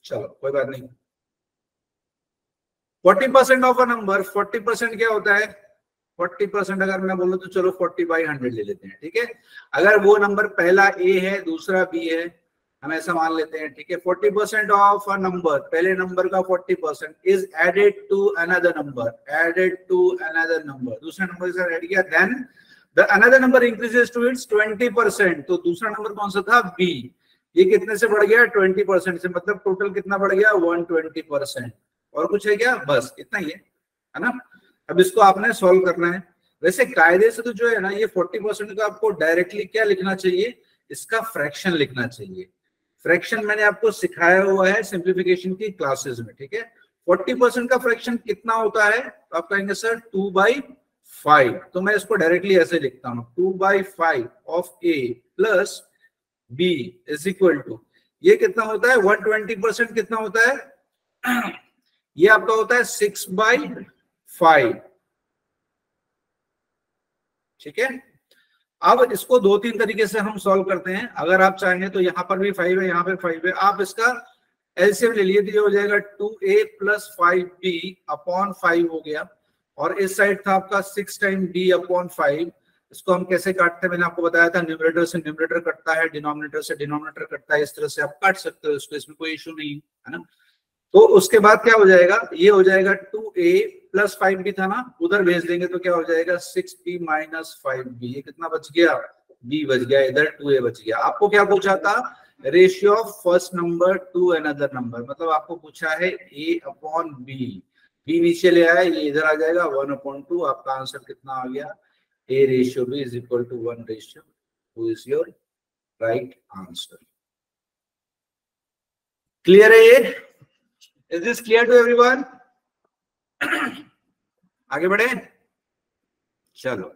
चलो कोई बात नहीं। 40% ऑफ अ नंबर, 40% क्या होता है? 40% अगर मैं बोलूं तो चलो 40/100 ले लेते हैं, ठीक है। अगर वो नंबर पहला ए है दूसरा बी है, हम ऐसा मान लेते हैं, ठीक है। 40% ऑफ अ नंबर, पहले नंबर का 40% is added to another number, added to another number, दूसरे नंबर के साथ ऐड किया, then the another number increases to its 20%। तो दूसरा नंबर कौन सा था? बी। ये कितने से बढ़ गया? 20% से, मतलब टोटल कितना बढ़ गया? 120%। और कुछ है क्या? बस इतना ही है ना। अब इसको आपने सॉल्व करना है। वैसे कायदे से तो जो है ना, ये 40% का आपको डायरेक्टली क्या लिखना चाहिए? इसका फ्रैक्शन लिखना चाहिए। फ्रैक्शन मैंने आपको सिखाया हुआ है सिंप्लीफिकेशन की क्लासेस में, ठीक है। 40% का फ्रैक्शन कितना होता है? तो आप कहेंगे सर 2/5। तो मैं इसको डायरेक्टली ऐसे लिखता हूँ, 2/5 of A plus b is equal to, ये कितना होता है? 120% कितना होता है? ये आपका होता है 6/5, ठीक है। अब इसको दो तीन तरीके से हम सॉल्व करते हैं। अगर आप चाहें तो यहाँ पर भी 5 है, यहाँ पर 5 है, आप इसका एलसीएम ले लिए तो ये हो जाएगा 2a + 5b अपॉन 5 हो गया। और इस साइड था आपका 6 टाइम b अपॉन 5। इसको हम कैसे काटते हैं मैंने आपको बताया था, न्यूमरेटर से न्यूमरेटर कटता है, डिनोमिनेटर से डिनोमिनेटर कटता है, इस तरह से आप काट सकते हो इसको, इसमें कोई इशू नहीं है ना। तो उसके बाद क्या हो जाएगा? ये हो जाएगा 2a + 5b था ना, उधर भेज देंगे तो क्या हो जाएगा? 6b - 5b। ये कितना बच गया? b बच गया, इधर 2a बच गया। आपको क्या पूछा था? Ratio of first number two another number, मतलब आपको पूछा है a अपॉन b। b नीचे ले आया, ये इधर आ जाएगा 1/2। आपका आंसर कितना आ गया? a ratio b is equal to 1/2 is your right answer. Clear है ये? Is this clear to everyone? आगे बढ़े, चलो।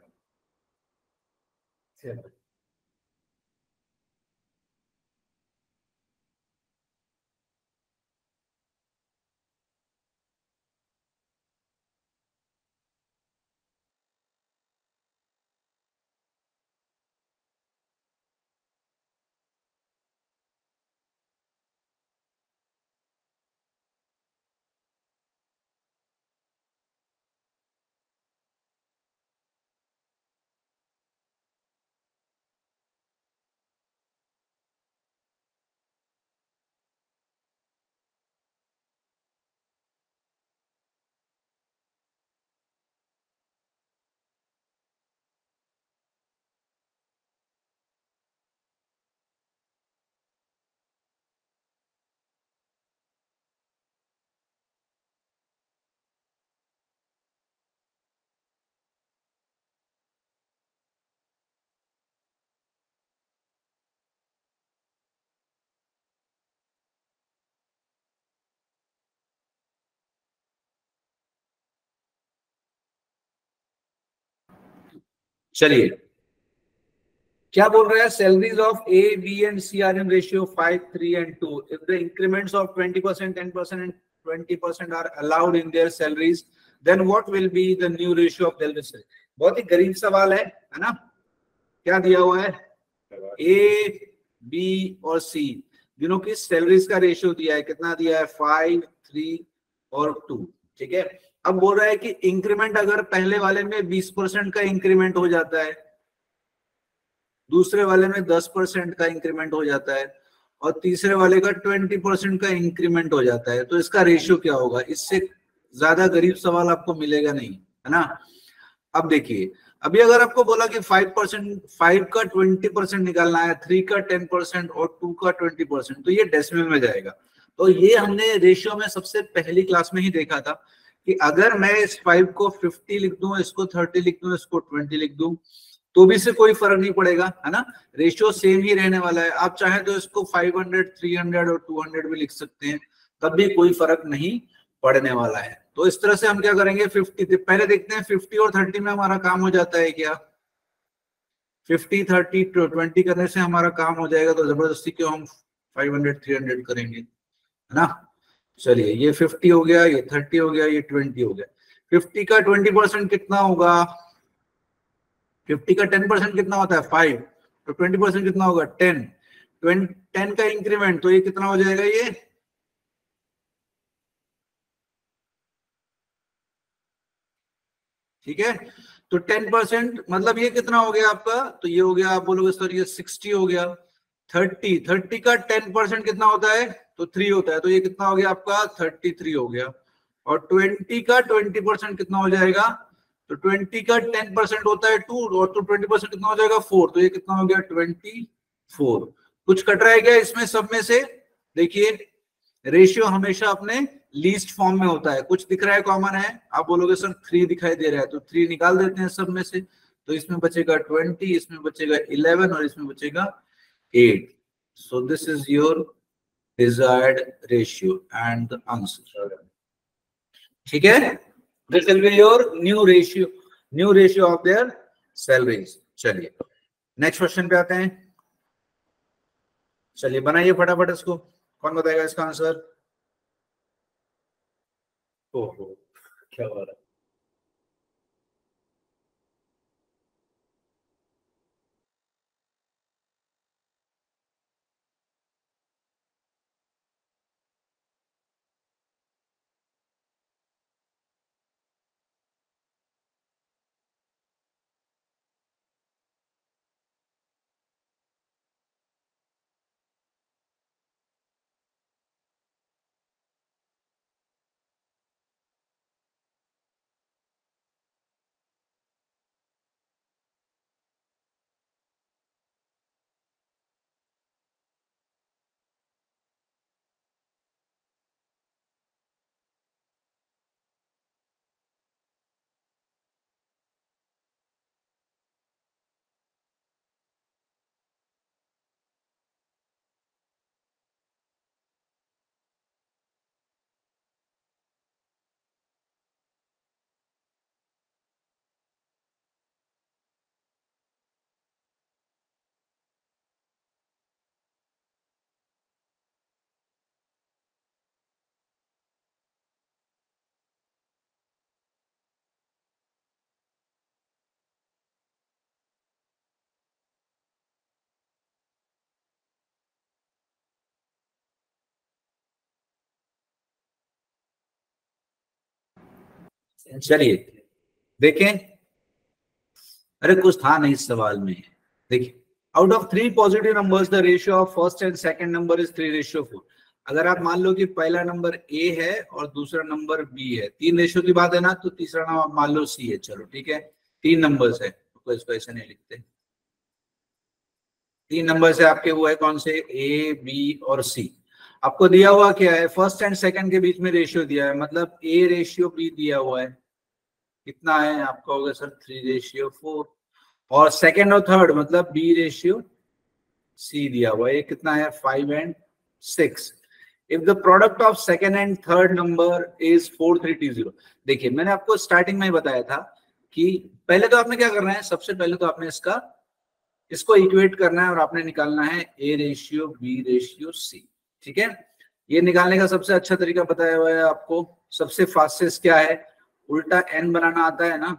चलिए क्या बोल रहा है? Salaries of A B and C are in ratio 5, 3 and 2 if the increments of 20%, 10% and 20% are allowed in their salaries, then what will be the new ratio of their salary? बहुत ही गरीब सवाल है ना। क्या दिया हुआ है? ए बी और सी दोनों की सैलरीज का रेशियो दिया है, कितना दिया है? 5, 3 और 2, ठीक है। अब बोल रहा है कि इंक्रीमेंट अगर पहले वाले में 20% का इंक्रीमेंट हो जाता है, दूसरे वाले में 10% का इंक्रीमेंट हो जाता है, और तीसरे वाले का 20% का इंक्रीमेंट हो जाता है, तो इसका रेशियो क्या होगा? इससे ज्यादा गरीब सवाल आपको मिलेगा नहीं, है ना। अब देखिए, अभी अगर आपको बोला कि 5% 5 का 20% निकालना है, 3 का 10% और 2 का 20%, तो ये डेसिमल में जाएगा। तो ये हमने रेशियो में सबसे पहली क्लास में ही देखा था कि अगर मैं इस 5 को 50 लिख दूं, इसको 30 लिख दूं, इसको 20 लिख दूं, तो भी से कोई फर्क नहीं पड़ेगा, है ना। रेशियो सेम ही रहने वाला है। आप चाहे तो इसको 500, 300 और 200 भी लिख सकते हैं, तब भी कोई फर्क नहीं पड़ने वाला है। तो इस तरह से हम क्या करेंगे? 50 पहले देखते हैं 50 और 30 में हमारा काम हो जाता है क्या? 50, 30, 20 करने से हमारा काम हो जाएगा, तो जबरदस्ती क्यों हम 500, 300 करेंगे, है ना। चलिए, ये 50 हो गया, ये 30 हो गया, ये 20 हो गया। 50 का 20% कितना होगा? 50 का 10% कितना होता है? 5। तो 20% कितना होगा? 10। 10 का इंक्रीमेंट, तो ये कितना हो जाएगा? ये ठीक है। तो 10% मतलब ये कितना हो गया आपका, तो ये हो गया, आप बोलोगे सर ये 60 हो गया। 30 का 10% कितना होता है, तो 3 होता है, तो ये कितना हो गया आपका 33 हो गया। और 20 का 20% कितना हो जाएगा, तो 20 का 10% होता है 2, और तो 20% कितना हो जाएगा 4, तो ये कितना हो गया 24। कुछ कट रहा है क्या इसमें सब में से, देखिए रेशियो हमेशा अपने लीस्ट फॉर्म में होता है। कुछ दिख रहा है कॉमन है, आप बोलोगे सर 3 दिखाई दे रहा है, तो 3 निकाल देते हैं सब में से, तो इसमें बचेगा 20, इसमें बचेगा 11 और इसमें बचेगा 8। So this is your desired ratio and the answer. ठीक है, this will be your new ratio of their salaries. चलिए नेक्स्ट क्वेश्चन पे आते हैं। चलिए बनाइए फटाफट इसको, कौन बताएगा इसका आंसर। ओहो क्या हो रहा है। चलिए देखें, अरे कुछ था नहीं इस सवाल में। देखिए out of 3 positive numbers the ratio of first and second number is 3:4। अगर आप मान लो कि पहला नंबर ए है और दूसरा नंबर बी है, 3 रेशियो की बात है ना, तो तीसरा नाम आप मान लो सी है। चलो ठीक है, 3 नंबर्स है तो इसको ऐसे नहीं लिखते। 3 नंबर से आपके वो है कौन से, ए बी और सी। आपको दिया हुआ क्या है, फर्स्ट एंड सेकंड के बीच में रेशियो दिया है, मतलब ए रेशियो बी दिया हुआ है, कितना है आपका होगा सर 3:4। और सेकंड और थर्ड मतलब बी रेशियो सी दिया हुआ है, ये कितना है 5 and 6। If the product of second and third number is 4,320। देखिए मैंने आपको स्टार्टिंग में ही बताया था कि पहले तो आपने क्या करना है, सबसे पहले तो आपने इसको इक्वेट करना है और आपने निकालना है A ratio B ratio C. ठीक है, ये निकालने का सबसे अच्छा तरीका बताया हुआ है आपको। सबसे फास्टेस्ट क्या है, उल्टा एन बनाना आता है ना,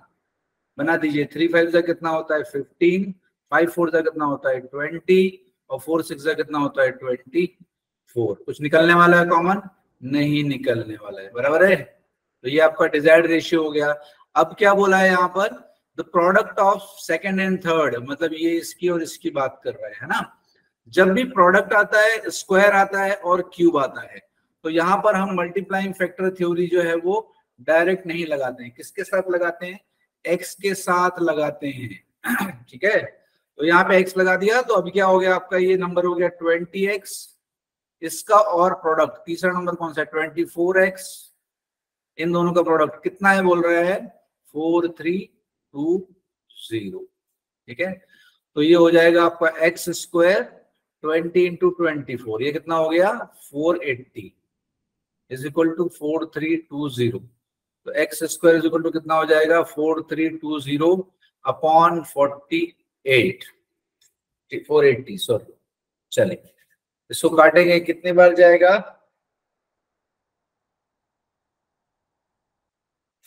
बना दीजिए। 3 5 का कितना होता है 15, 5 4 का कितना होता है 20 और 4 6 का कितना होता है 24। कुछ निकलने वाला है कॉमन, नहीं निकलने वाला है, बराबर है। तो ये आपका डिजायर्ड रेशियो हो गया। अब क्या बोला है यहाँ पर, the product of second and third, मतलब ये इसकी और इसकी बात कर रहे हैं ना। जब भी प्रोडक्ट आता है, स्क्वायर आता है और क्यूब आता है, तो यहाँ पर हम मल्टीप्लाइंग फैक्टर थ्योरी जो है वो डायरेक्ट नहीं लगाते हैं। किसके साथ लगाते हैं, एक्स के साथ लगाते हैं। ठीक है, तो यहाँ पे एक्स लगा दिया, तो अभी क्या हो गया आपका, ये नंबर हो गया 20x, इसका और प्रोडक्ट तीसरा नंबर कौन सा है 24x, इन दोनों का प्रोडक्ट कितना है बोल रहा है 4320। ठीक है, तो ये हो जाएगा आपका एक्स स्क्वायर 20 इंटू 24, ये कितना हो गया 480 इज इक्वल टू 4320। तो x square is equal to कितना हो जाएगा 4320 अपॉन 48 480 सॉरी। चलिए इसको काटेंगे, कितने बार जाएगा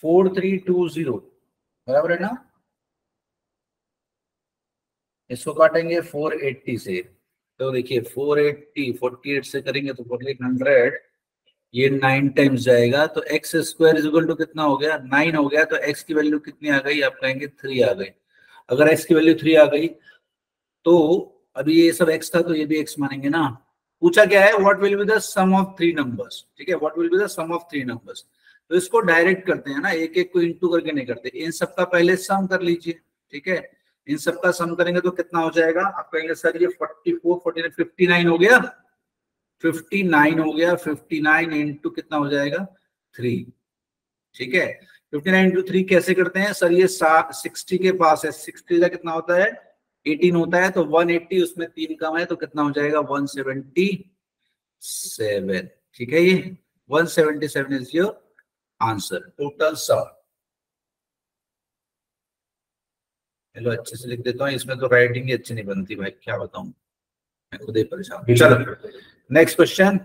4320, बराबर है ना। इसको काटेंगे 480 से, तो देखिए 480 48 से करेंगे तो 4800 ये 9 टाइम्स जाएगा तो x square is equal to कितना हो गया, 9 हो गया। तो एक्स की वैल्यू कितनी आ गई, आप कहेंगे 3 आ गई। अगर एक्स की वैल्यू 3 आ गई तो अभी ये सब एक्स था तो ये भी एक्स मानेंगे ना। पूछा क्या है, what will be the sum of 3 numbers, ठीक है, what will be the sum of 3 numbers. तो इसको डायरेक्ट करते हैं ना, एक एक को इंटू करके नहीं करते, इन सबका पहले सम कर लीजिए, ठीक है। इन सबका सम करेंगे तो कितना हो जाएगा, आप कहेंगे सर ये 44 49 59 हो गया, 59 हो गया। 59 इंटू कितना हो जाएगा 3, ठीक है। 59 इंटू 3 कैसे करते हैं सर, ये 60 के पास है, 60 का कितना होता है 18 होता है, तो 180 उसमें 3 कम है तो कितना हो जाएगा 177, ठीक है। ये 177 is your answer, total sum. चलो अच्छे से लिख देता हूँ, इसमें तो राइटिंग ही अच्छी नहीं बनती भाई, क्या बताऊं, मैं खुद ही परेशान। चलो नेक्स्ट क्वेश्चन,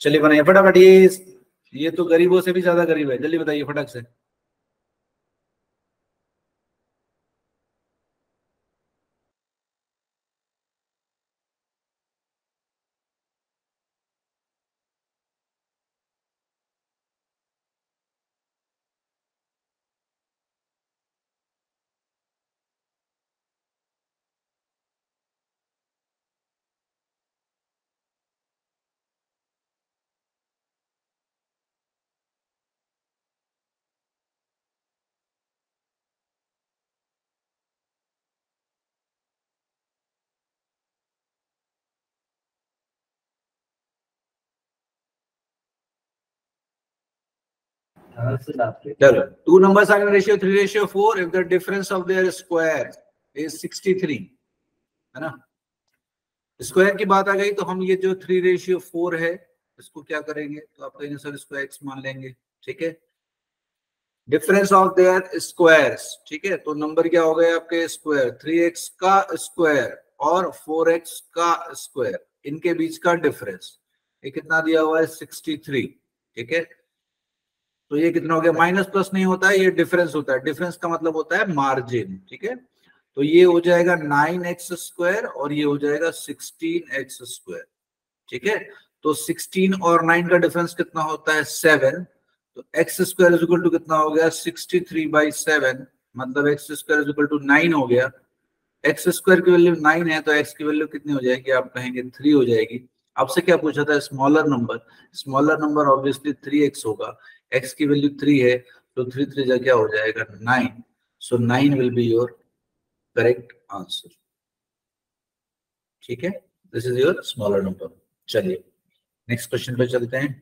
चलिए बनाइए फटाफट। ये तो गरीबों से भी ज्यादा गरीब है, जल्दी बताइए फटाक से। चलो, 2 numbers are in ratio 3:4 if the difference of their square is 63, है ना। स्क्वायर की बात आ गई तो हम ये जो 3:4 है इसको क्या करेंगे, तो आप कहेंगे सर इसको x मान लेंगे, ठीक है। डिफरेंस ऑफ देयर स्क्वायर्स, ठीक है, तो नंबर क्या हो गए आपके स्क्वायर, 3x का स्क्वायर और 4x का स्क्वायर, इनके बीच का डिफरेंस ये कितना दिया हुआ है 63, ठीक है। तो ये कितना हो गया, माइनस प्लस नहीं होता है, ये डिफरेंस होता है, डिफरेंस का मतलब होता है मार्जिन, ठीक है। तो ये हो जाएगा 9x स्क्वायर और ये हो जाएगा 16x स्क्वायर, ठीक है। तो 16 और 9 का डिफरेंस कितना होता है 7, तो x square is equal to कितना हो गया 63/7, मतलब x square is equal to 9 हो गया। एक्स स्क्वायर की वैल्यू 9 है तो x की वैल्यू कितनी हो जाएगी, आप कहेंगे 3 हो जाएगी। आपसे क्या पूछा था, smaller number, smaller number obviously 3x होगा, x की वैल्यू 3 है तो 3 3 जा क्या हो जाएगा 9, सो 9 will be your correct answer, ठीक है। This is your smaller number. चलिए नेक्स्ट क्वेश्चन पे चलते हैं।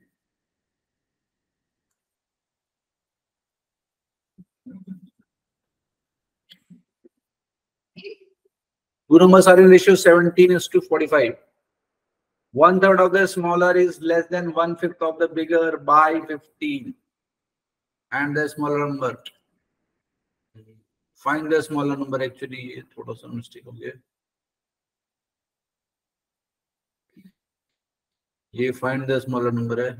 Two numbers are in ratio 17:45. 1/3 of the smaller is less than 1/5 of the bigger by 15, and the smaller number. Find the smaller number. Actually, ये थोड़ा सा mistake हो गया, ये find the smaller number है।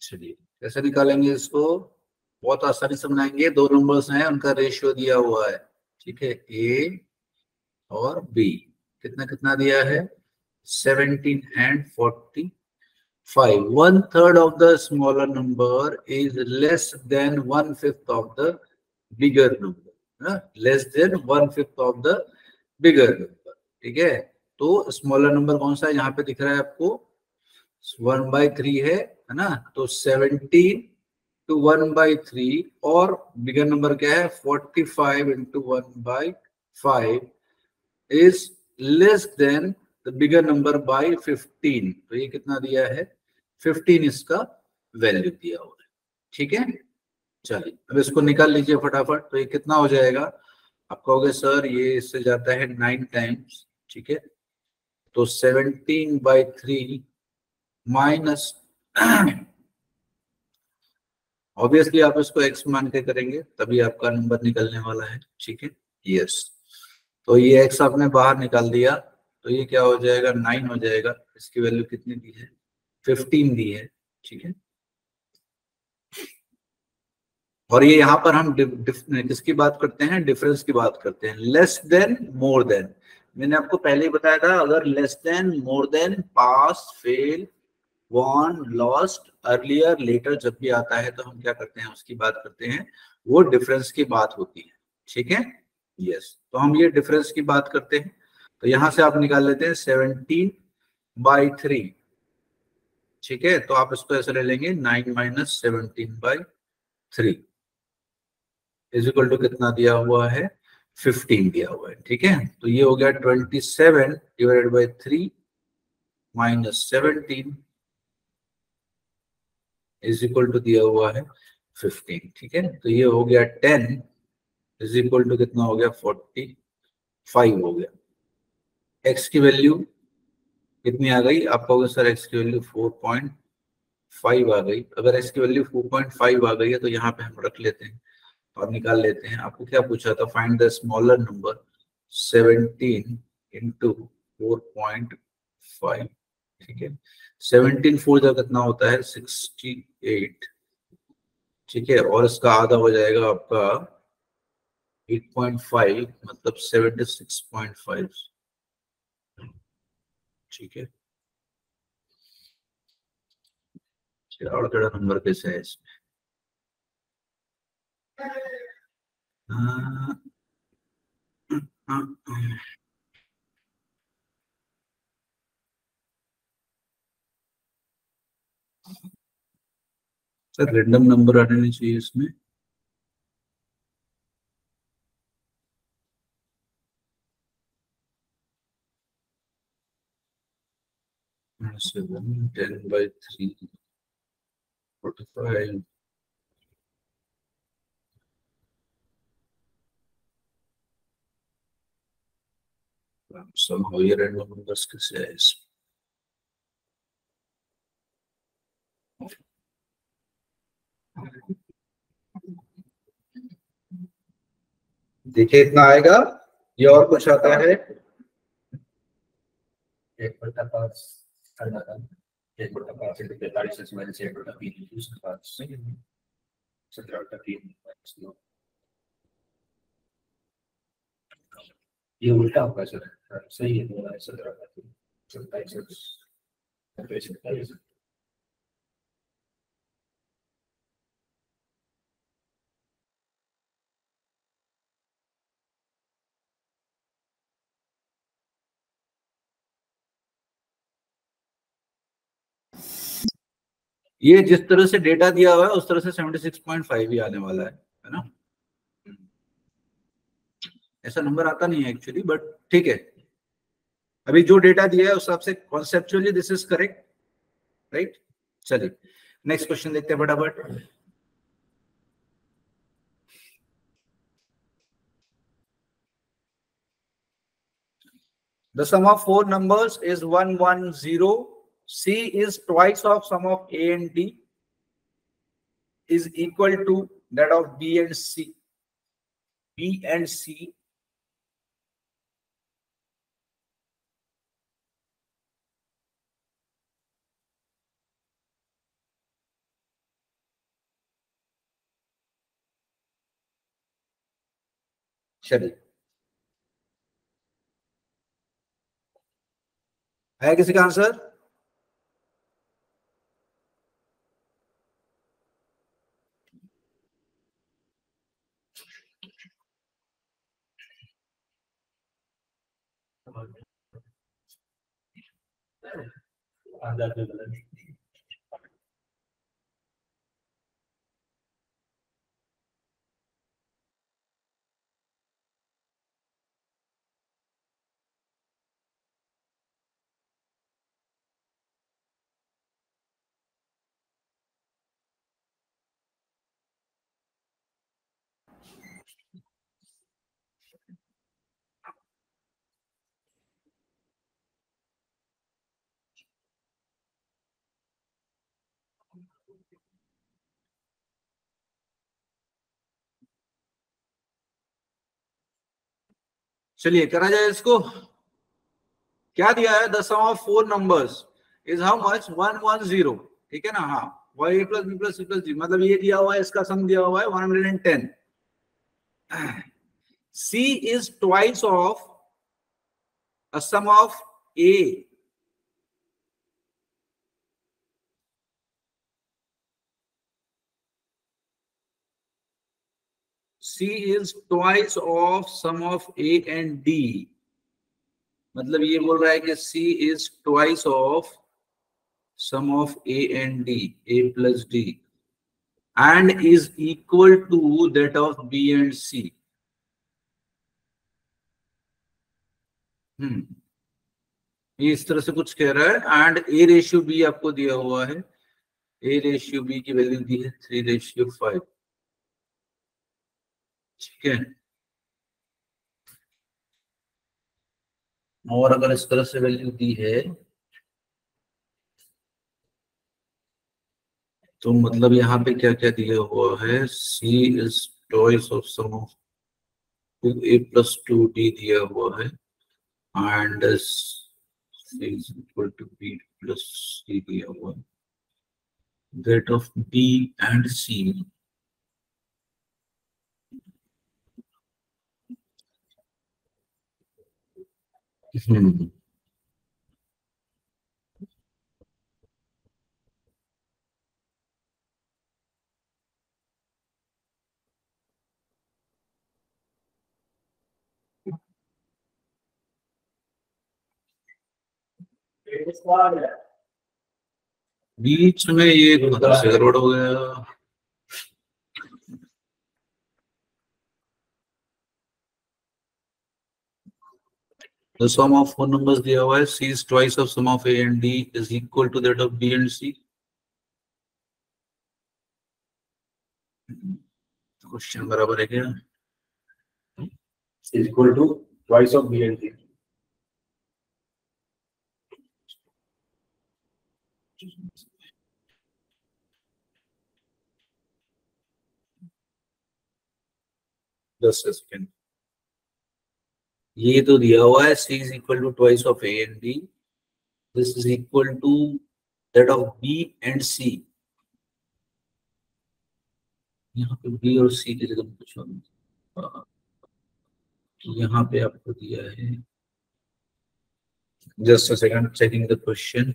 चलिए कैसे निकालेंगे इसको, बहुत आसानी से बनाएंगे। दो नंबर्स हैं, उनका रेशियो दिया हुआ है, ठीक है, ए और बी। कितना कितना दिया है 17 and 45. 1/3 of the smaller number is less than 1/5 of the bigger number, less than 1/5 of the bigger number, ठीक है। तो स्मॉलर नंबर कौन सा है, यहाँ पे दिख रहा है आपको 1/3 है ना। तो 17 to 1/3 और बिगर नंबर क्या है 45 into 1/5 is less than the bigger number by 15। तो ये कितना दिया है 15 इसका वैल्यू दिया हुआ है, ठीक है। चलिए अब इसको निकाल लीजिए फटाफट। तो ये कितना हो जाएगा, आप कहोगे सर ये इससे जाता है 9 टाइम्स, ठीक है। तो 17/3 माइनस ऑब्वियसली आप इसको x मान के करेंगे तभी आपका नंबर निकलने वाला है, ठीक है। यस, तो ये x आपने बाहर निकाल दिया, तो ये क्या हो जाएगा, 9 हो जाएगा। इसकी वैल्यू कितनी दी है, 15 दी है, ठीक है। और ये यहाँ पर हम किसकी बात करते हैं, डिफरेंस की बात करते हैं, लेस देन मोर देन। मैंने आपको पहले ही बताया था, अगर less than, more than, pass, fail, won, lost, earlier, later जब भी आता है तो हम क्या करते हैं, उसकी बात करते हैं, वो डिफरेंस की बात होती है, ठीक है। यस, तो हम ये डिफरेंस की बात करते हैं। तो यहां से आप निकाल लेते हैं 17/3, ठीक है। तो आप इसको ऐसे ले लेंगे, 9 - 17/3 इज इक्वल टू कितना दिया हुआ है, 15 दिया हुआ है, ठीक है। तो ये हो गया 27/3 -17 इज इक्वल टू दिया हुआ है 15, ठीक है। तो ये हो गया 10 इज इक्वल टू कितना हो गया, 45 हो गया। एक्स की वैल्यू कितनी आ गई, आप कहोगे सर एक्स की वैल्यू 4.5 आ गई। अगर एक्स की वैल्यू 4.5 आ गई है तो यहाँ पे हम रख लेते हैं और निकाल लेते हैं। आपको क्या पूछा था, find the smaller number 17 into 4.5, ठीक है। 17 4 जब कितना होता है, 68, ठीक है। और इसका आधा हो जाएगा आपका 8.5, मतलब 76.5, ठीक है। और टेढ़ा नंबर कैसे है इसमें, हाँ, सर रेंडम नंबर आने नहीं चाहिए इसमें। 7 10/3 45, somehow ये रेंडम नंबर्स कैसे है इसमें। देखिए इतना आएगा, ये और कुछ आता है, 1/5 1/5 माइनस 1/3 17/3 ये उल्टा होगा सर, सही है, 17/3 27। ये जिस तरह से डेटा दिया हुआ है उस तरह से 76.5 ही आने वाला है ना। ऐसा नंबर आता नहीं है एक्चुअली, बट ठीक है, अभी जो डेटा दिया है उस हिसाब से conceptually this is correct, right. चलिए नेक्स्ट क्वेश्चन देखते हैं फटाफट। The sum of four numbers is 110. C is twice of sum of A and D is equal to that of B and C. B and C. चलिए, है किसी का answer? चलिए करा जाए इसको। क्या दिया है? The sum of four numbers is how much? 110। ठीक है ना? हाँ, y plus b plus c plus d, मतलब ये दिया हुआ है, इसका सम दिया हुआ है 110। c is twice of a sum of a. c is twice of sum of a and d, मतलब ये बोल रहा है कि c is twice of sum of a and d, a plus d, and is equal to that of b and c. ये इस तरह से कुछ कह रहा है। एंड ए रेशियो बी आपको दिया हुआ है, ए रेशियो बी की वैल्यू दी है 3:5। ठीक है, और अगर इस तरह से वैल्यू दी है तो मतलब यहाँ पे क्या क्या दिया हुआ है? C is twice of sum of 2a plus 2d दिया हुआ है, and C is equal to b plus c दिया हुआ है, that of b and c। हम्म बीच में ये मतलब से गड़बड़ हो गया। The sum of four numbers दिया हुआ है, c is twice of sum of a and d is equal to that of b and c। Question बराबर है क्या? is equal to twice of B and C. Just a second, ये तो दिया हुआ है c is equal to twice of a and d, this is equal to that of b and c। यहाँ पे b और c की जगह कुछ और, यहाँ पे आपको दिया है, just a second, checking the question.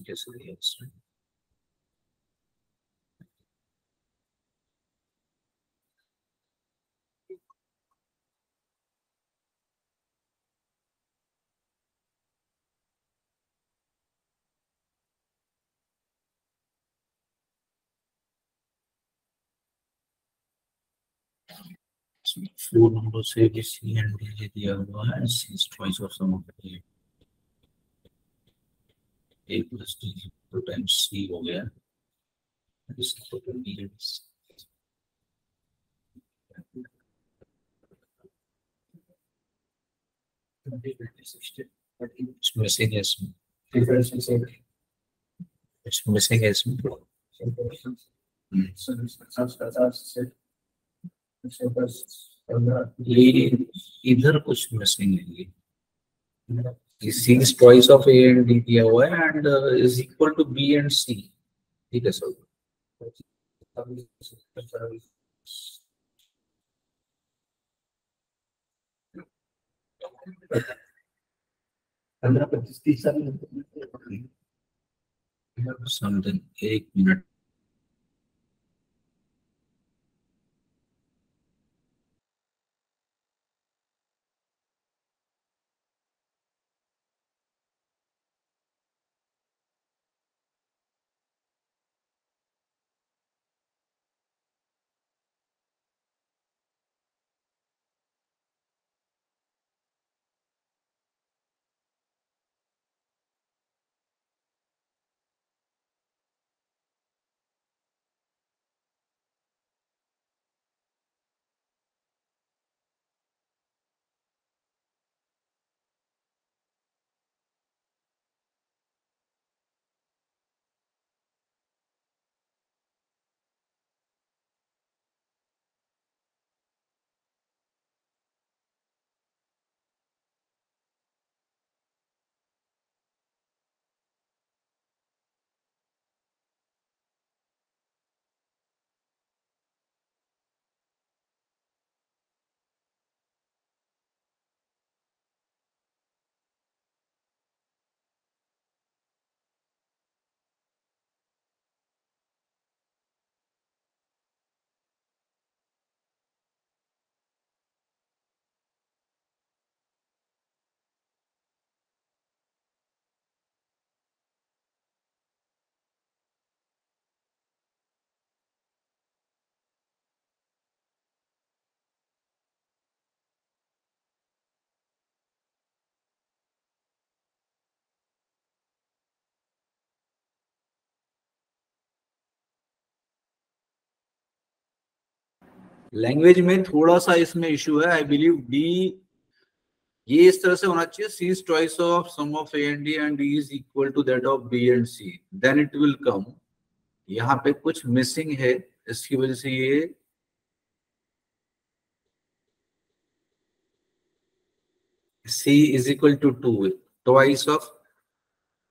कैसे दिया इसमें? फोर नंबर से भी सी एंड डी दिया हुआ है, C is twice of sum of A plus D two times C हो गया, इसकी टोटल डी मिसिंग है इसमें, मिसिंग है इसमें। ये इधर कुछ मिसिंग है, ये C is twice of A and D दिया हुआ है and is equal to B and C. ठीक है सर, समथिंग, एक मिनट। लैंग्वेज में थोड़ा सा इसमें इशू है, आई बिलीव डी ये इस तरह से होना चाहिए, C is twice of sum of A and D is equal to that of B and C, then it will come. यहाँ पे कुछ मिसिंग है, इसकी वजह से ये C is equal to two twice of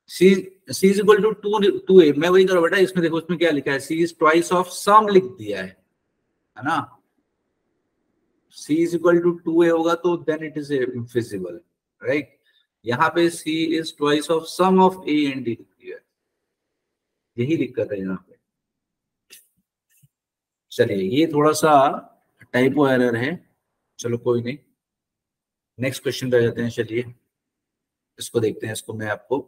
C, C is equal to two A. मैं वही करो बेटा, इसमें देखो उसमें क्या लिखा है, C is twice of sum लिख दिया है ना। C is equal to two A होगा तो then it is feasible, right. यहाँ पे C is twice of sum of A and D लिख दिया है, यही दिक्कत है यहाँ पे। चलिए ये थोड़ा सा टाइपो एरर है, चलो कोई नहीं, नेक्स्ट क्वेश्चन पे जाते हैं। चलिए इसको देखते हैं, इसको मैं आपको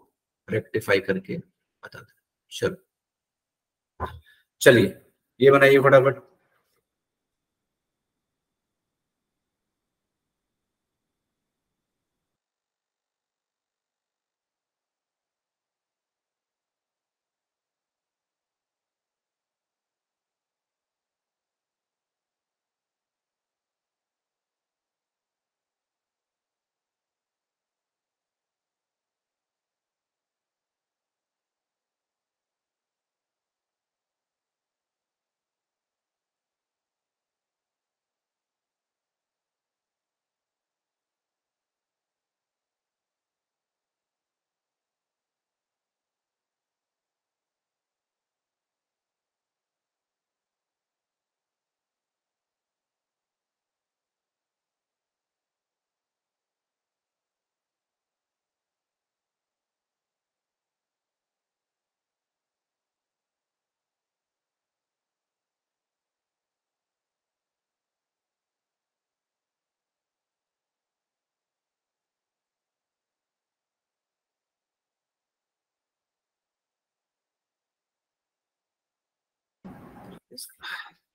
रेक्टिफाई करके बताता हूँ। चलो चलिए ये बनाइए फटाफट।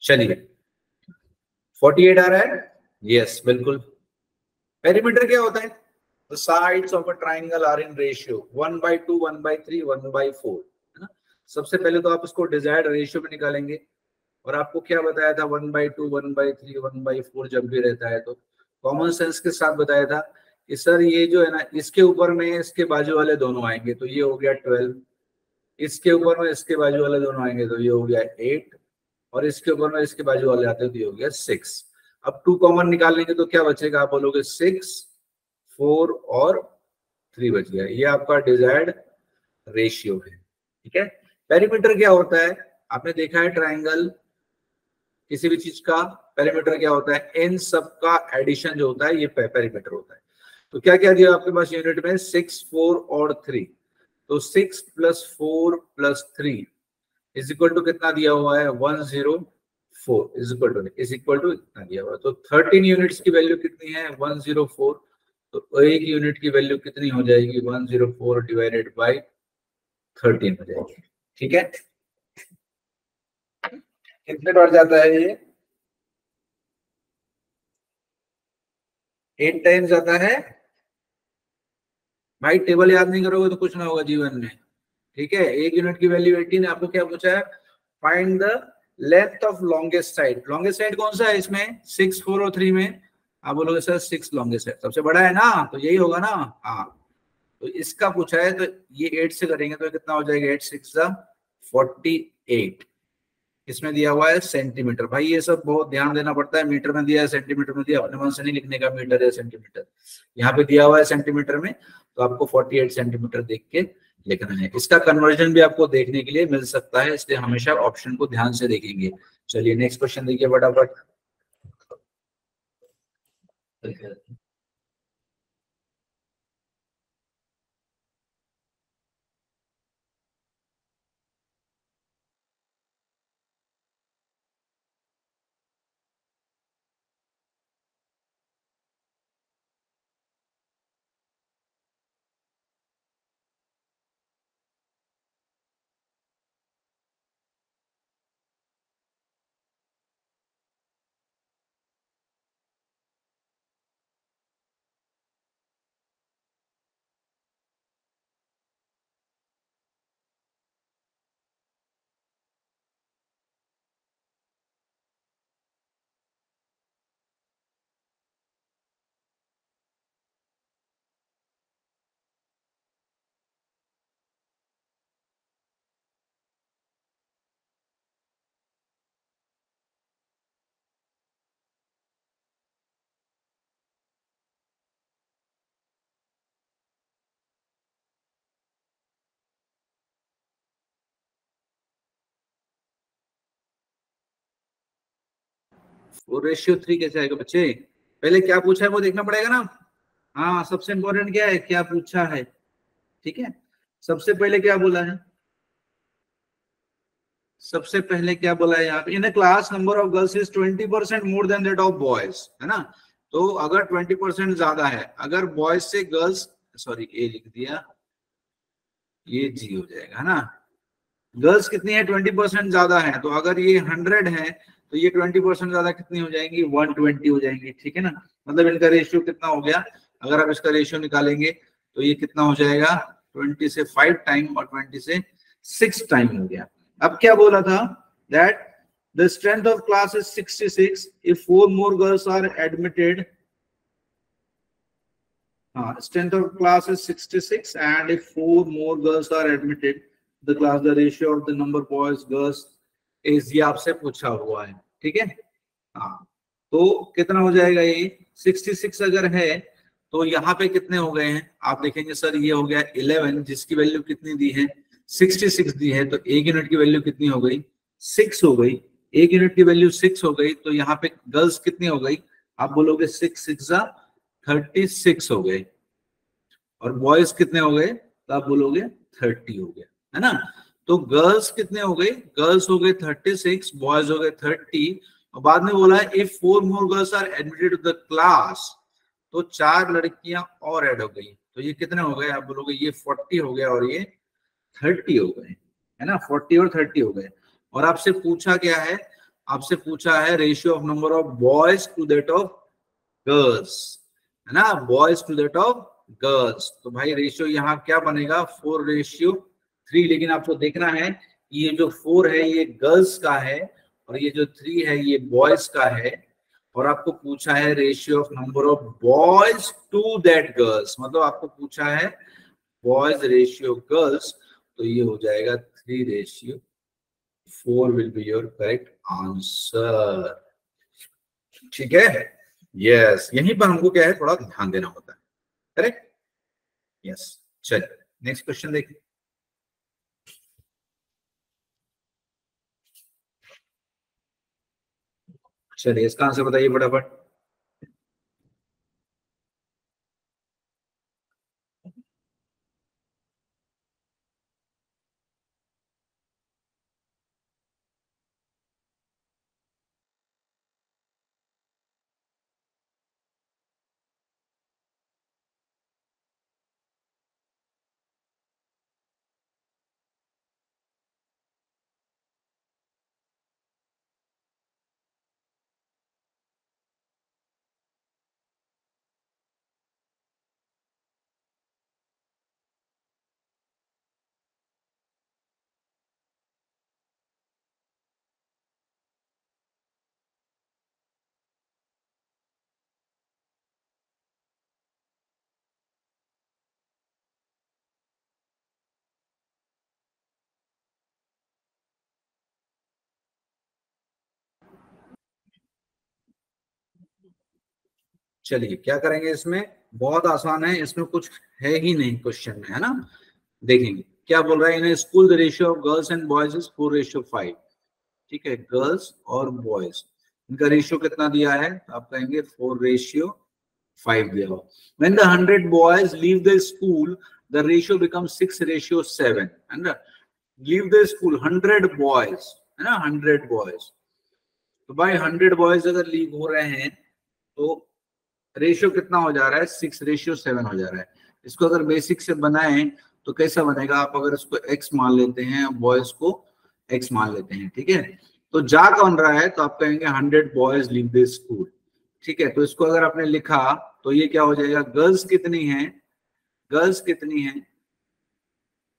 चलिए 48 आ रहा है, यस बिल्कुल। पेरीमीटर क्या होता है, the sides of a triangle are in ratio 1/2 1/3 1/4, है ना। सबसे पहले तो आप इसको डिजायर्ड रेशियो में निकालेंगे, और आपको क्या बताया था, 1/2 1/3 1/4 जब भी रहता है तो कॉमन सेंस के साथ बताया था कि सर ये जो है ना, इसके ऊपर में इसके बाजू वाले दोनों आएंगे तो ये हो गया 12, इसके ऊपर में इसके बाजू वाले दोनों आएंगे तो ये हो गया 8, और इसके ऊपर में इसके बाजू वाले आते हैं तो ये हो गया 6। अब 2 कॉमन निकाल लेंगे तो क्या बचेगा, आप बोलोगे 6 4 और 3 बच गया, ये आपका डिजायर्ड रेशियो है, ठीक है। पेरीमीटर क्या होता है, आपने देखा है ट्राइंगल किसी भी चीज का पेरीमीटर क्या होता है, इन सब का एडिशन जो होता है ये पेरीमीटर होता है। तो क्या क्या दिया आपके पास यूनिट में, 6 4 और 3, तो 6 + 4 + 3 इज इक्वल टू कितना दिया हुआ है, 104 इज इक्वल टू इतना दिया हुआ है। तो 13 यूनिट्स की वैल्यू कितनी है, 104, तो एक यूनिट की वैल्यू कितनी हो जाएगी, 104 डिवाइडेड बाई 13 हो जाएगी, ठीक है। कितने बार जाता है ये, 8 टाइम्स जाता है। भाई टेबल याद नहीं करोगे तो कुछ ना होगा जीवन में, ठीक है। एक यूनिट की वैल्यू 18, आपको क्या पूछा है, find the length of longest side. Longest side कौन सा है इसमें, 6 4 और 3 में, आप बोलोगे सर 6 लॉन्गेस्ट है, सबसे बड़ा है ना, तो यही होगा ना, हाँ। तो इसका पूछा है तो ये 8 से करेंगे तो कितना हो जाएगा, 8 6 48, इसमें दिया हुआ है सेंटीमीटर। भाई ये सब बहुत ध्यान देना पड़ता है, मीटर में दिया है सेंटीमीटर में दिया, अपने मन से नहीं लिखने का मीटर या सेंटीमीटर, यहाँ पे दिया हुआ है सेंटीमीटर में, तो आपको 48 सेंटीमीटर देख के लिखना है। इसका कन्वर्जन भी आपको देखने के लिए मिल सकता है, इसलिए हमेशा ऑप्शन को ध्यान से देखेंगे। चलिए नेक्स्ट क्वेश्चन देखिए फटाफट। वो रेशियो 3 कैसे आएगा बच्चे? पहले क्या पूछा है वो देखना पड़ेगा ना। हाँ, सबसे इंपॉर्टेंट क्या है, क्या पूछा है। ठीक है, सबसे पहले क्या बोला है, सबसे पहले क्या बोला है यहाँ पे, in class number of girls is 20% more than that of boys, है ना। तो अगर 20% ज्यादा है, अगर बॉयज से गर्ल्स, सॉरी ए लिख दिया, ये जी हो जाएगा, है ना। गर्ल्स कितनी है, 20% ज्यादा है, तो अगर ये 100 है तो ये 20% ज्यादा कितनी हो जाएंगी, 120 हो जाएंगी। ठीक है ना, मतलब इनका रेशियो कितना हो गया, अगर आप इसका रेशियो निकालेंगे तो ये कितना हो जाएगा, 20 से 5 टाइम और 20 से 6 टाइम हो गया। अब क्या बोला था, that the strength of class is 66 if 4 more girls are admitted, strength of class is 66 and if 4 more girls are admitted the class, the ratio of the number boys girls is, ये आपसे पूछा हुआ है। ठीक है, हाँ, तो कितना हो जाएगा ये 66 अगर है तो यहाँ पे कितने हो गए हैं, आप देखेंगे सर ये हो गया 11, जिसकी वैल्यू कितनी दी है, 66 दी है, तो एक यूनिट की वैल्यू कितनी हो गई, 6 हो गई। एक यूनिट की वैल्यू 6 हो गई, तो यहाँ पे गर्ल्स कितनी हो गई, आप बोलोगे 6 6 36 हो गए, और बॉयज कितने हो गए, तो आप बोलोगे 30 हो गए, है ना। तो गर्ल्स कितने हो गए, गर्ल्स हो गए 36, बॉयज हो गए 30, और बाद में बोला है if 4 more girls are admitted to the class, तो 4 लड़कियां और ऐड हो गई, तो ये कितने हो गए, आप बोलोगे ये 40 हो गया और ये 30 हो गए, है ना, 40 और 30 हो गए। और आपसे पूछा क्या है, आपसे पूछा है ratio of number of boys to that of girls, है ना, boys to that of girls. तो भाई रेशियो यहाँ क्या बनेगा, 4:3, लेकिन आपको देखना है ये जो 4 है ये गर्ल्स का है और ये जो 3 है ये बॉयज का है, और आपको पूछा है ratio of number of boys to that girls, मतलब आपको पूछा है बॉयज रेशियो गर्ल्स, तो ये हो जाएगा 3:4 will be your correct answer. ठीक है, यस, यहीं पर हमको क्या है थोड़ा ध्यान देना होता है, करेक्ट, यस। चलिए नेक्स्ट क्वेश्चन देखिए। चलिए इसका आंसर बताइए फटाफट। चलिए क्या करेंगे इसमें, बहुत आसान है, इसमें कुछ है ही नहीं क्वेश्चन में, है ना। देखेंगे क्या बोल रहा है, in school the ratio of girls and boys is 4:5। ठीक है, गर्ल्स और बॉयज इनका रेशियो कितना दिया है, आप कहेंगे 4:5 दिया हो। When the 100 boys leave the school, the ratio becomes 6:7, है ना। Leave the school 100 boys, है ना, 100 boys, तो भाई 100 बॉयज अगर लीव हो रहे हैं तो रेशियो कितना हो जा रहा है, 6:7 हो जा रहा है। इसको अगर बेसिक से बनाएं तो कैसा बनेगा, आप अगर इसको x मान लेते हैं, बॉयज को x मान लेते हैं, ठीक है, तो जा कौन रहा है, तो आप कहेंगे 100 बॉयज लीव द स्कूल। ठीक है, तो इसको अगर आपने लिखा तो ये क्या हो जाएगा, गर्ल्स कितनी है, गर्ल्स कितनी है,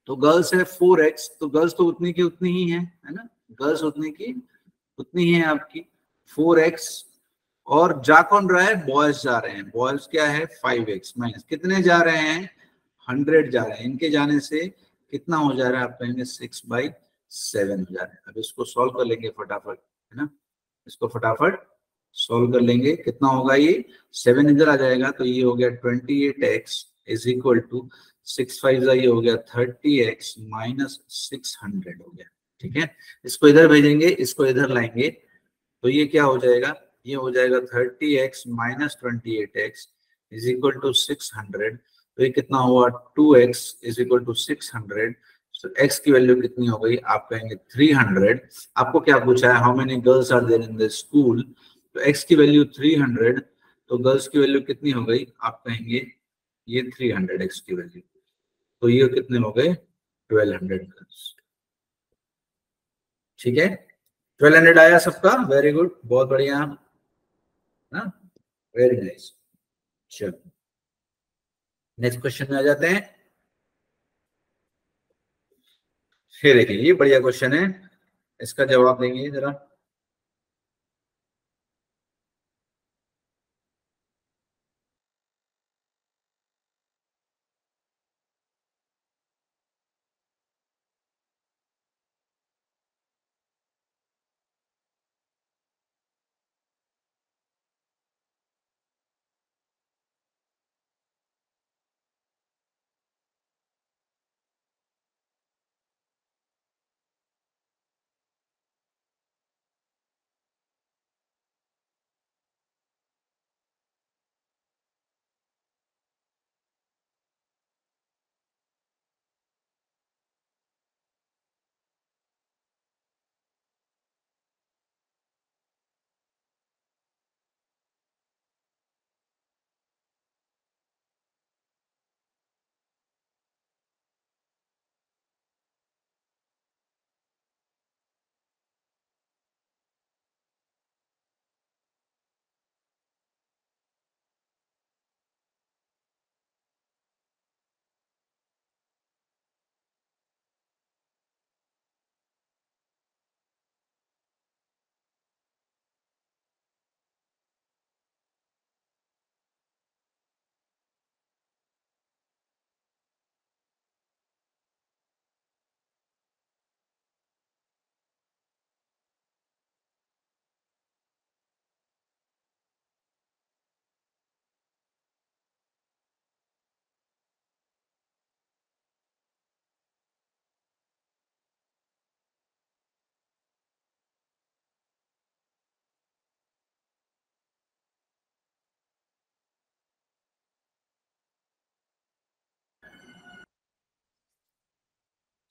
तो गर्ल्स है 4x, तो गर्ल्स तो उतनी की उतनी ही है ना, गर्ल्स उतनी की उतनी है आपकी 4x, और जा कौन रहा है, बॉयज जा रहे हैं, बॉयज क्या है 5x माइनस कितने जा रहे हैं, 100 जा रहे हैं, इनके जाने से कितना हो जा रहा है, आप कहेंगे 6/7 हो जा रहा है। अब इसको सॉल्व कर लेंगे फटाफट, है ना, इसको फटाफट सॉल्व कर लेंगे, कितना होगा ये 7 इधर आ जाएगा, तो ये हो गया 28x इज इक्वल टू 6×5 ये हो गया 30x माइनस 600 हो गया। ठीक है, इसको इधर भेजेंगे, इसको इधर लाएंगे, तो ये क्या हो जाएगा, ये हो जाएगा 30x minus 28x is equal to 600। तो ये कितना हुआ 2x इज इक्वल टू 600। तो x की वैल्यू कितनी हो गई आप कहेंगे 300। आपको क्या पूछा है how many girls are there in the school, तो x की वैल्यू 300, तो गर्ल्स की वैल्यू कितनी हो गई आप कहेंगे ये 300 x की वैल्यू, तो ये कितने हो गए 1200 गर्ल्स। ठीक है 1200 आया सबका, वेरी गुड, बहुत बढ़िया, वेरी नाइस। चलो नेक्स्ट क्वेश्चन में आ जाते हैं। फिर देखिए ये बढ़िया क्वेश्चन है, इसका जवाब देंगे जरा।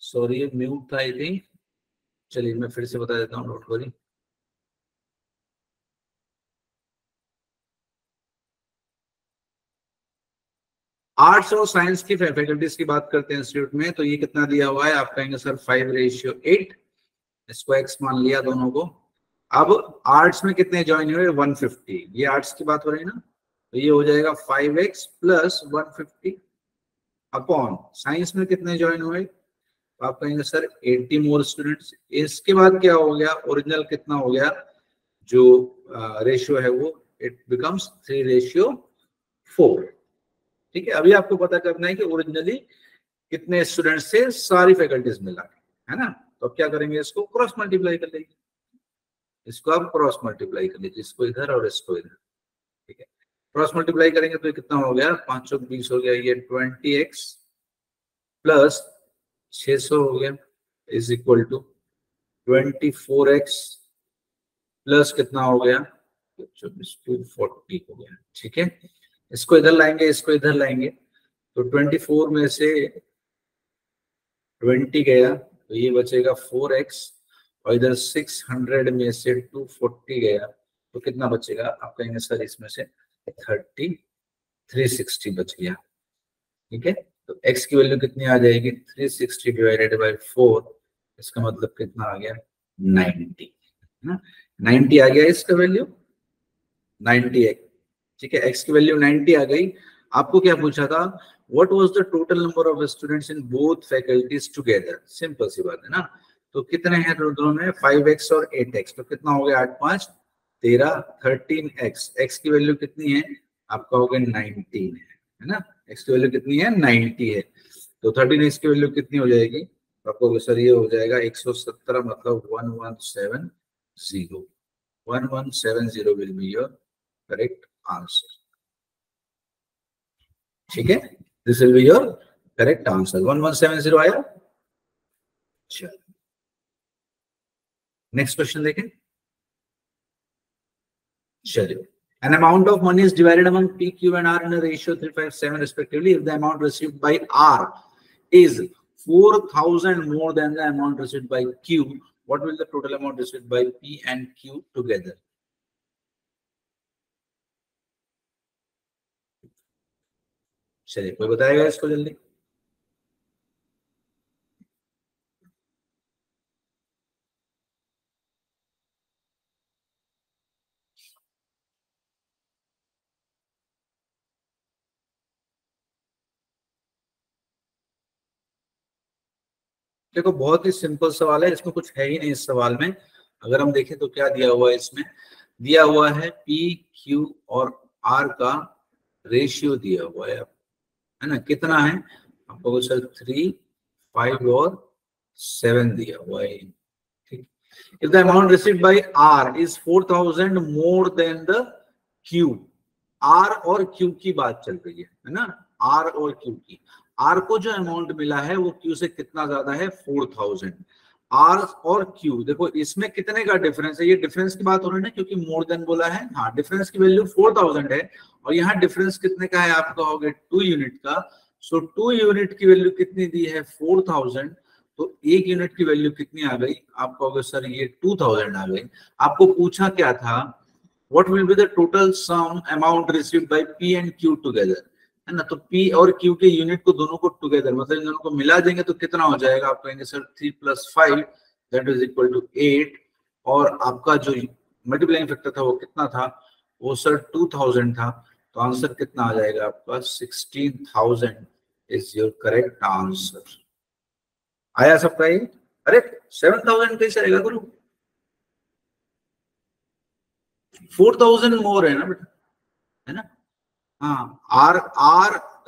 सॉरी ये म्यूट था आई थिंक, चलिए मैं फिर से बता देता हूँ, डोंट वरी। आर्ट्स और साइंस की फैकल्टीज की बात करते हैं इंस्टीट्यूट में, तो ये कितना दिया हुआ है आप कहेंगे सर 5:8, इसको x मान लिया दोनों को। अब आर्ट्स में कितने ज्वाइन हुए 150, ये आर्ट्स की बात हो रही है ना, तो ये हो जाएगा 5x प्लस 150 अपॉन साइंस में कितने ज्वाइन हुए, तो आप कहेंगे सर 80 मोर स्टूडेंट्स। इसके बाद क्या हो गया ओरिजिनल कितना हो गया जो रेशियो है वो इट बिकम्स 3:4। ठीक है अभी आपको पता करना है कि ओरिजिनली कितने स्टूडेंट्स से सारी फैकल्टीज मिला है ना, तो अब क्या करेंगे इसको क्रॉस मल्टीप्लाई कर लेंगे, इसको आप क्रॉस मल्टीप्लाई कर लीजिए, इसको इधर और इसको इधर। ठीक है क्रॉस मल्टीप्लाई करेंगे तो कितना हो गया 520 हो गया, ये 20x प्लस 600 हो गया is equal to 24x plus कितना हो गया 240 हो गया। ठीक है इसको इधर लाएंगे इसको इधर लाएंगे, तो 24 में से 20 गया तो ये बचेगा 4x, और इधर 600 में से 240 गया तो कितना बचेगा आप कहेंगे सर इसमें से 360 बच गया। ठीक है तो x की वैल्यू कितनी आ जाएगी 360 डिवाइडेड बाय 4, इसका मतलब कितना आ गया 90 है ना, 90 आ गया इसका वैल्यू 90 है। ठीक है x की वैल्यू 90 आ गई। आपको क्या पूछा था what was the total number of students in both faculties together, simple सी बात है ना, तो कितने हैं दोनों में 5x और 8x, तो कितना हो गया 8 5 13 13x, x की वैल्यू कितनी है आपका हो गया 19 है ना, x की वैल्यू कितनी है 90 है, तो 13x की वैल्यू कितनी हो जाएगी तो आपको सर ये हो जाएगा 117 मतलब 1170 will be your correct answer। ठीक है this will be your correct answer 1170 आया। चलो नेक्स्ट क्वेश्चन देखें। चलिए, an amount of money is divided among P, Q and R in a ratio 3:5:7 respectively. If the amount received by R is 4,000 more than the amount received by Q, what will the total amount received by P and Q together? चलिए, कोई बताएगा इसको जल्दी? देखो, बहुत ही simple सवाल है, इसमें कुछ है ही नहीं इस सवाल में। अगर हम देखें तो क्या दिया हुआ है, इसमें दिया हुआ है P, Q और R का रेशियो दिया हुआ है ना? कितना है आपको? सर 3, 5 और 7 दिया हुआ है। ठीक, if the amount received by R is 4,000 more than the Q, R और Q की बात चल रही है ना? R और Q की, R को जो अमाउंट मिला है वो Q से कितना ज्यादा है? 4,000। R और Q, देखो इसमें कितने का डिफरेंस है? ये डिफरेंस की बात हो रही है ना, क्योंकि मोर देन बोला है। हाँ, डिफरेंस की वैल्यू 4,000 है और यहाँ डिफरेंस कितने का है? आपका हो गया 2 यूनिट का। सो 2 यूनिट की वैल्यू कितनी दी है? 4,000। तो 1 यूनिट की वैल्यू कितनी आ गई? आपका होगा सर ये 2,000 आ गई। आपको पूछा क्या था? What will be the total sum amount received by P and Q together, है ना? तो P और Q के यूनिट को दोनों को टुगेदर, मतलब इन दोनों को मिला देंगे तो कितना हो जाएगा? आप कहेंगे sir 3 + 5 that is equal to 8, और आपका जो मल्टीप्लाइंग फैक्टर था वो कितना था? वो सर 2000 था। तो आंसर कितना आ जाएगा आपका? 16,000 इज योर करेक्ट आंसर। आया सबका ये? अरे 7,000 कैसे आएगा गुरु? 4,000 मोर है ना बेटा, है ना? हाँ, R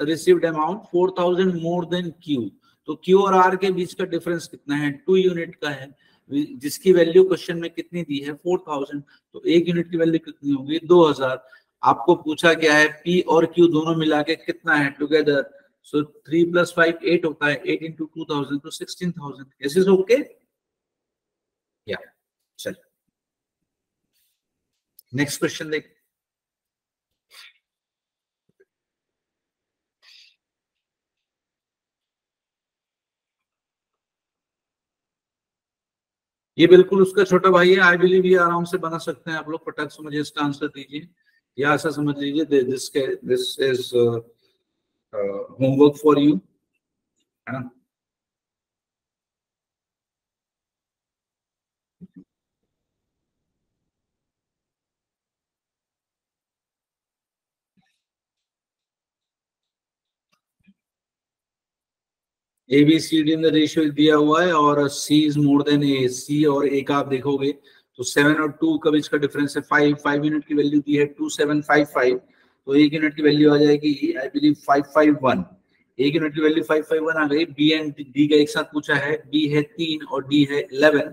received amount 4,000 more than Q। तो Q और R के बीच का डिफरेंस कितना है? 2 यूनिट का है, जिसकी वैल्यू क्वेश्चन में कितनी दी है? 4,000। तो 1 यूनिट की वैल्यू कितनी होगी? 2,000। आपको पूछा क्या है? P और Q दोनों मिला के कितना है टुगेदर? सो 3 + 5 8 होता है, 8 × 2,000 तो 16,000। This is okay? या चलिए नेक्स्ट क्वेश्चन देख। ये बिल्कुल उसका छोटा भाई है। आई बिलीव ये आराम से बना सकते हैं आप लोग। फटाक से मुझे इसका आंसर दीजिए, या ऐसा समझ लीजिए this is homework for you, है ना? A B C D in the ratio दिया हुआ है और सी इज मोर देन ए। सी और ए का आप देखोगे तो 7 और 2 का बीच का डिफरेंस है 5 यूनिट की वैल्यू दी है 2755। तो 1 यूनिट की वैल्यू आ जाएगी आई बिलीव 551। 1 यूनिट की वैल्यू 551 आ गई। बी एंड डी का एक साथ पूछा है, बी है 3 और डी है 11,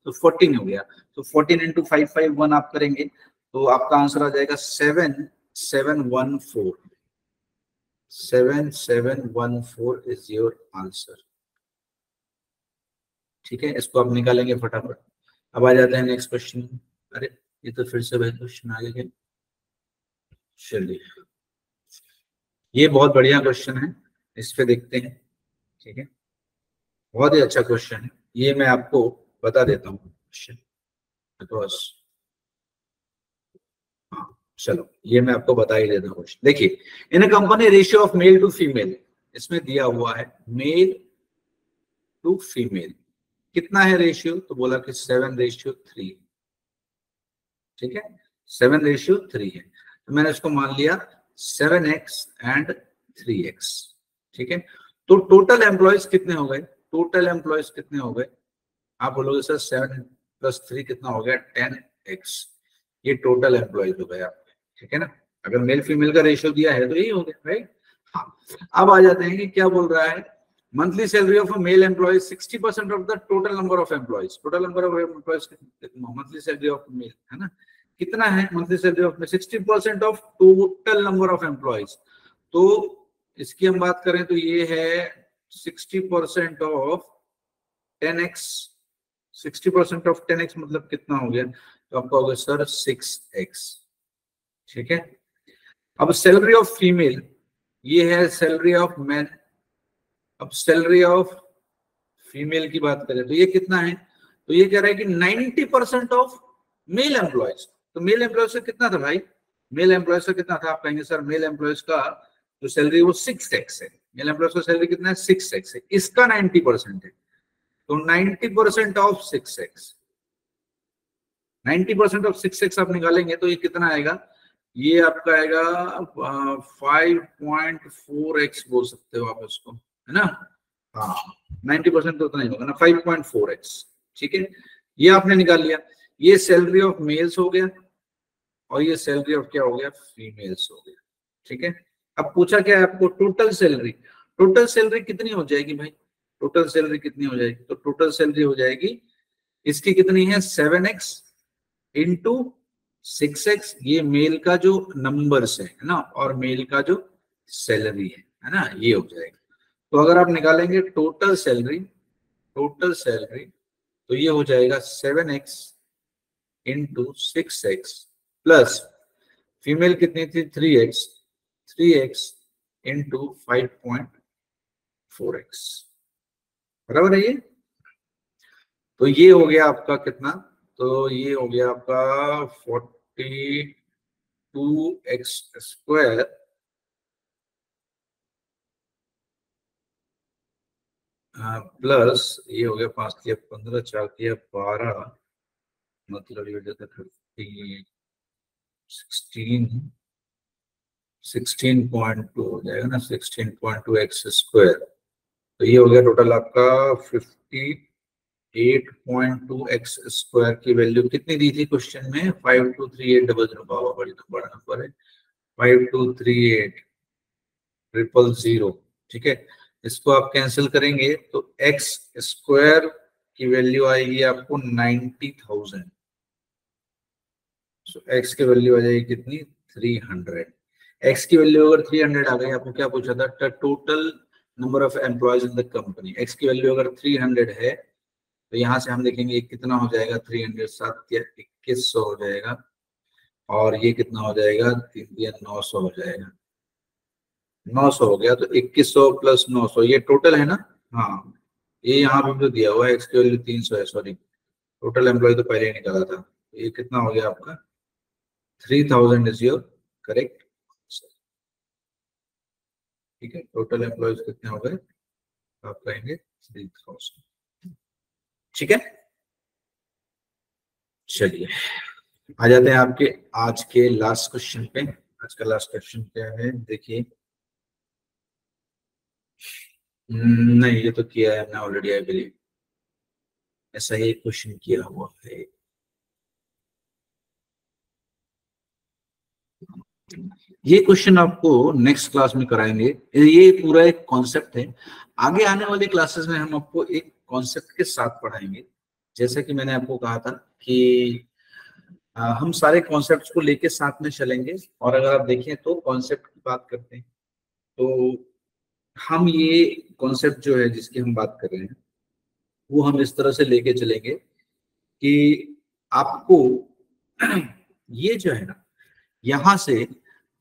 तो 14 हो गया। तो 14 × 551 आप करेंगे तो आपका आंसर आ जाएगा 7714। 7714 इज योर आंसर। ठीक है, इसको आप निकालेंगे फटाफट। अब आ जाते हैं नेक्स्ट क्वेश्चन। अरे ये तो फिर से वही क्वेश्चन आ गया। चलिए, ये बहुत बढ़िया क्वेश्चन है, इस पे देखते हैं। ठीक है, बहुत ही अच्छा क्वेश्चन है ये, मैं आपको बता देता हूँ क्वेश्चन। हाँ चलो, ये मैं आपको बता ही देता हूँ। देखिए, in a company ratio of male to female, इसमें दिया हुआ है मेल टू फीमेल कितना है रेशियो? तो बोला कि 7:3। ठीक है, 7:3 है। तो मैंने इसको मान लिया 7x एंड 3x। ठीक है, तो टोटल एम्प्लॉयज कितने हो गए? टोटल एम्प्लॉयज कितने हो गए? आप बोलोगे सर 7 + 3 कितना हो गया? 10x। ये टोटल एम्प्लॉयज हो गए आपके। ठीक है ना? अगर मेल फीमेल का रेशियो दिया है तो यही हो गया, राइट? हाँ, अब आ जाते हैं कि क्या बोल रहा है। Monthly salary of a male employ 60% of the total number of employees. Total number of employees कितना? मंथली सैलरी ऑफ मेल, है ना? कितना है monthly salary of? 60% of total number of employees. तो इसकी हम बात करें तो ये है 60% ऑफ 10x। 60% ऑफ 10x मतलब कितना हो गया? तो आपका होगा सर 6x। ठीक है। अब सैलरी ऑफ फीमेल, ये है सैलरी ऑफ मैन। अब सैलरी ऑफ फीमेल की बात करें तो ये कितना है, तो ये कह रहा है कि 90% ऑफ मेल एम्प्लॉयज। तो मेल एम्प्लॉयज का कितना था भाई, मेल एम्प्लॉयज का कितना था, आप कहेंगे सर मेल एम्प्लॉयज का जो सैलरी वो 6x है, मेल एम्प्लॉयज का सैलरी कितना है 6x है, इसका 90% है, तो 90% ऑफ 6x, 90% ऑफ 6x आप निकालेंगे तो ये कितना आएगा, ये आपका आएगा 5.4x बोल सकते हो आप उसको, है ना। हाँ 90% तो उतना ही होगा ना, 5.4x। ठीक है, ये आपने निकाल लिया। ये सैलरी ऑफ मेल्स हो गया और ये सैलरी ऑफ क्या हो गया, फीमेल्स हो गया। ठीक है, अब पूछा क्या है आपको, टोटल सैलरी। टोटल सैलरी कितनी हो जाएगी भाई, टोटल सैलरी कितनी हो जाएगी, तो टोटल सैलरी हो जाएगी इसकी कितनी है 7x इंटू 6x, ये मेल का जो नंबर्स है ना, और मेल का जो सैलरी है ना, ये हो जाएगा। तो अगर आप निकालेंगे टोटल सैलरी, टोटल सैलरी, तो ये हो जाएगा 7x into 6x plus female कितनी थी 3x, 3x इंटू 5.4x, बराबर है ये। तो ये हो गया आपका कितना, तो ये हो गया आपका 42x स्क्वायर प्लस ये हो गया 5 दिया 15, 4 दिया 12, मतलब ये हो जाता 16.2 हो जाएगा ना, 16.2x स्क्वायर। तो ये हो गया टोटल आपका 58.2x स्क्वायर की वैल्यू कितनी दी थी क्वेश्चन में, 523800, बाबा बड़ा नंबर है, 523800। ठीक है, इसको आप कैंसिल करेंगे तो x स्क्वायर की वैल्यू आएगी आपको 90,000। सो x की वैल्यू आ जाएगी कितनी 300। x की वैल्यू अगर 300 आ गई, आपको क्या पूछा था, total number of employees in the company, x की वैल्यू अगर 300 है तो यहाँ से हम देखेंगे कितना हो जाएगा, 300 7 या 2100 हो जाएगा, और ये कितना हो जाएगा 3 या 900 हो जाएगा, 900 हो गया। तो 2100 प्लस 900 ये टोटल है ना, हाँ ये यहाँ पे तो दिया हुआ है, x की वैल्यू 300 है, सॉरी टोटल एम्प्लॉय तो पहले ही निकाला था। ये कितना हो गया आपका 3000 इज योर करेक्ट। ठीक है, टोटल एम्प्लॉयज कितने हो गए, आप कहेंगे 3000। ठीक है, चलिए आ जाते हैं आपके आज के लास्ट क्वेश्चन पे। आज का लास्ट क्वेश्चन क्या है देखिए, नहीं ये तो किया है हमने ऑलरेडी, आई बिलीव ऐसा ही क्वेश्चन किया हुआ है। ये क्वेश्चन आपको नेक्स्ट क्लास में कराएंगे, ये पूरा एक कॉन्सेप्ट है। आगे आने वाली क्लासेस में हम आपको एक कॉन्सेप्ट के साथ पढ़ाएंगे। जैसा कि मैंने आपको कहा था कि हम सारे कॉन्सेप्ट्स को लेके साथ में चलेंगे, और अगर आप देखें तो कॉन्सेप्ट की बात करते हैं तो हम ये कॉन्सेप्ट जो है जिसकी हम बात कर रहे हैं वो हम इस तरह से लेके चलेंगे कि आपको ये जो है ना, यहाँ से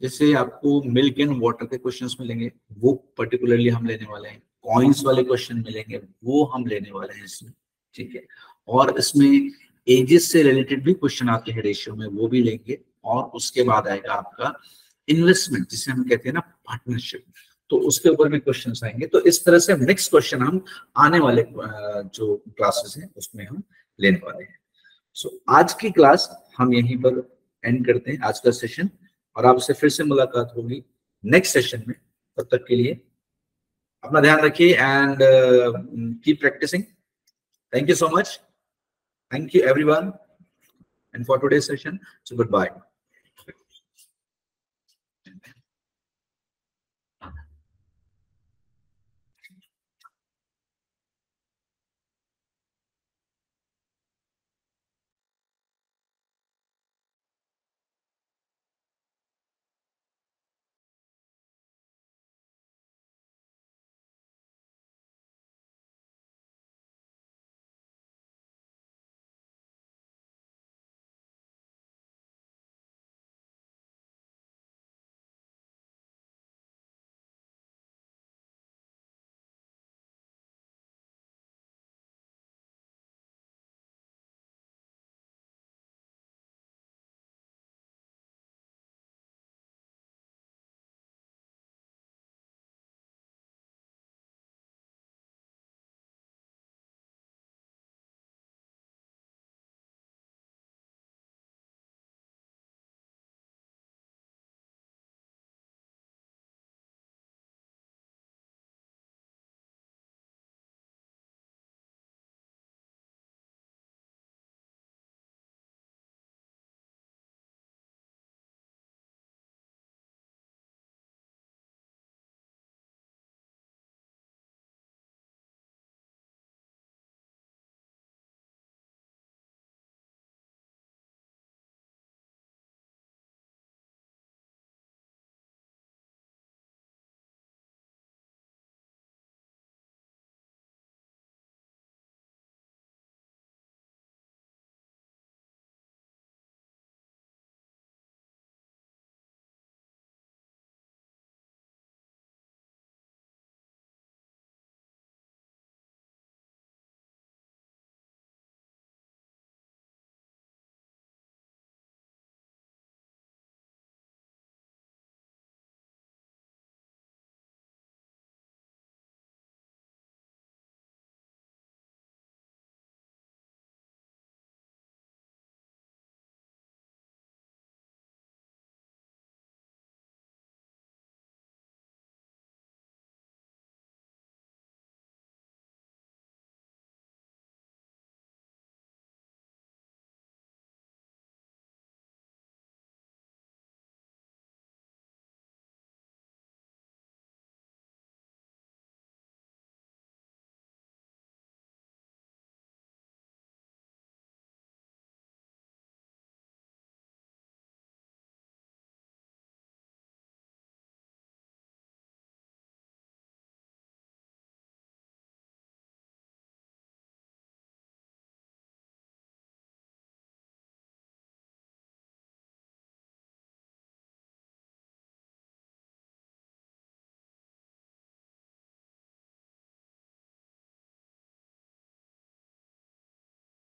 जैसे आपको मिल्क एंड वाटर के क्वेश्चंस मिलेंगे वो पर्टिकुलरली हम लेने वाले हैं, कॉइन्स वाले क्वेश्चन मिलेंगे वो हम लेने वाले हैं इसमें। ठीक है, और इसमें एजेस से रिलेटेड भी क्वेश्चन आते हैं रेशियो में, वो भी लेंगे। और उसके बाद आएगा आपका इन्वेस्टमेंट, जिसे हम कहते हैं ना पार्टनरशिप, तो उसके ऊपर भी क्वेश्चंस आएंगे। तो इस तरह से नेक्स्ट क्वेश्चन हम आने वाले जो क्लासेस हैं उसमें हम लेने वाले हैं। सो आज की क्लास हम यहीं पर एंड करते हैं, आज का सेशन, और आपसे फिर से मुलाकात होगी नेक्स्ट सेशन में। तब तक के लिए अपना ध्यान रखिए and keep practicing. Thank you so much, thank you everyone, and for today's session, so good bye.